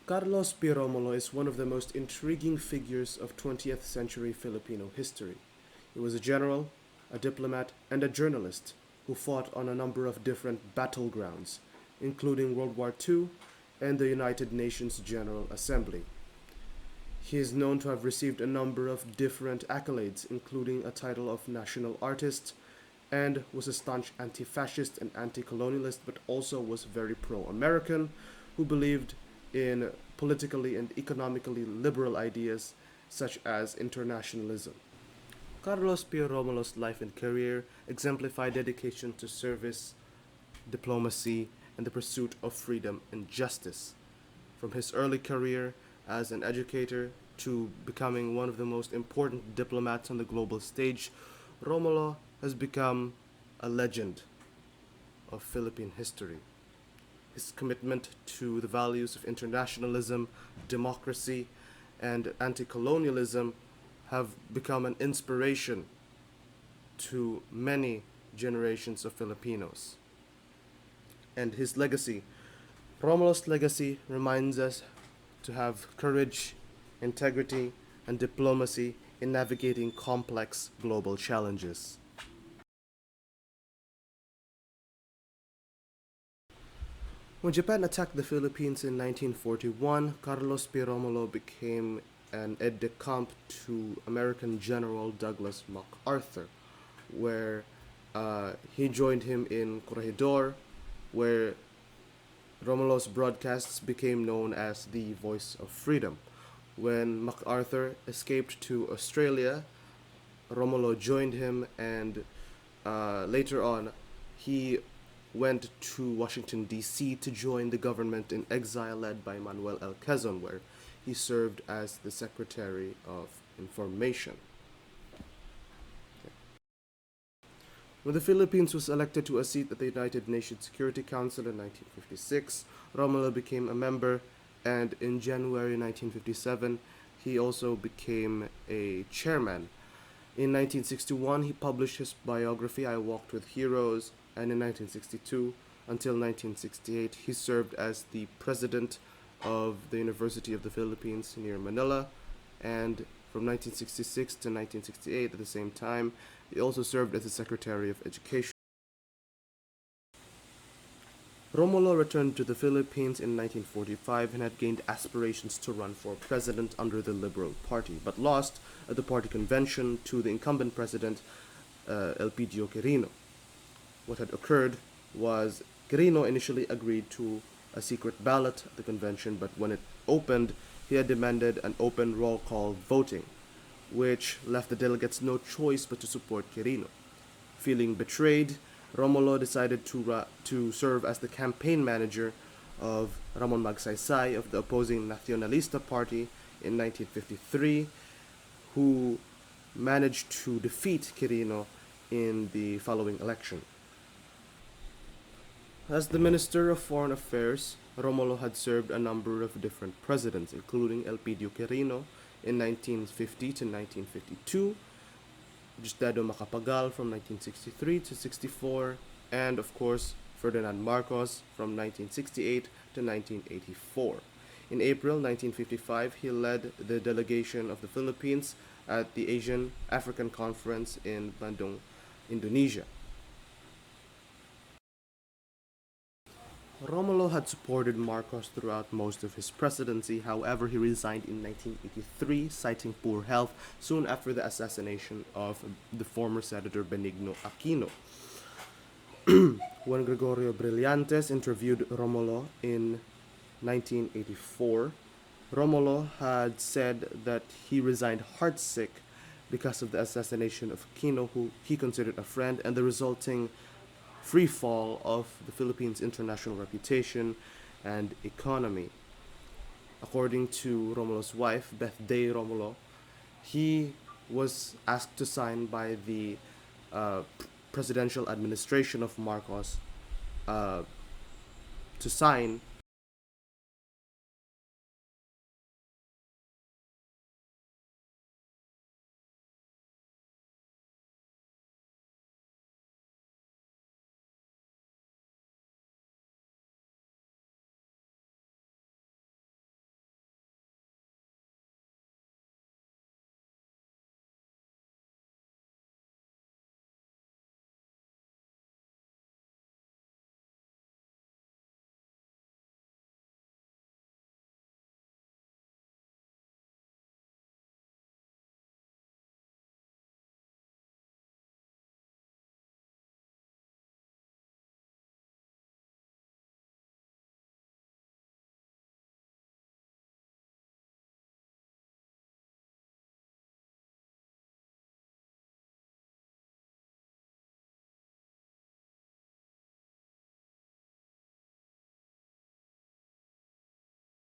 Carlos P. Romulo is one of the most intriguing figures of 20th century Filipino history. He was a general, a diplomat, and a journalist who fought on a number of different battlegrounds, including World War II and the United Nations General Assembly. He is known to have received a number of different accolades, including a title of National Artist, and was a staunch anti fascist and anti colonialist, but also was very pro American, who believed in politically and economically liberal ideas such as internationalism. Carlos P. Romulo's life and career exemplify dedication to service, diplomacy, and the pursuit of freedom and justice. From his early career as an educator to becoming one of the most important diplomats on the global stage, Romulo has become a legend of Philippine history. His commitment to the values of internationalism, democracy, and anti colonialism have become an inspiration to many generations of Filipinos. And his legacy, Romulo's legacy, reminds us to have courage, integrity, and diplomacy in navigating complex global challenges. When Japan attacked the Philippines in 1941, Carlos P. Romulo became an aide de camp to American General Douglas MacArthur, where he joined him in Corregidor, where Romulo's broadcasts became known as the Voice of Freedom. When MacArthur escaped to Australia, Romulo joined him, and later on, he went to Washington, D.C. to join the government in exile led by Manuel L. Quezon, where he served as the Secretary of Information. When the Philippines was elected to a seat at the United Nations Security Council in 1956, Romulo became a member, and in January 1957, he also became a chairman. In 1961, he published his biography, I Walked with Heroes, and in 1962 until 1968, he served as the president of the University of the Philippines near Manila, and from 1966 to 1968 at the same time, he also served as the Secretary of Education. Romulo returned to the Philippines in 1945 and had gained aspirations to run for president under the Liberal Party, but lost at the party convention to the incumbent president, Elpidio Quirino. What had occurred was Quirino initially agreed to a secret ballot at the convention, but when it opened, he had demanded an open roll call voting, which left the delegates no choice but to support Quirino. Feeling betrayed, Romulo decided to serve as the campaign manager of Ramon Magsaysay of the opposing Nacionalista Party in 1953, who managed to defeat Quirino in the following election. As the Minister of Foreign Affairs, Romulo had served a number of different presidents, including Elpidio Quirino in 1950 to 1952, Justado Macapagal from 1963 to 64, and of course Ferdinand Marcos from 1968 to 1984. In April 1955, he led the delegation of the Philippines at the Asian African Conference in Bandung, Indonesia. Romulo had supported Marcos throughout most of his presidency. However, he resigned in 1983, citing poor health soon after the assassination of the former Senator Benigno Aquino. When Gregorio Brillantes interviewed Romulo in 1984, Romulo had said that he resigned heartsick because of the assassination of Aquino, who he considered a friend, and the resulting free fall of the Philippines' international reputation and economy. According to Romulo's wife, Beth Day Romulo, he was asked to sign by the presidential administration of Marcos to sign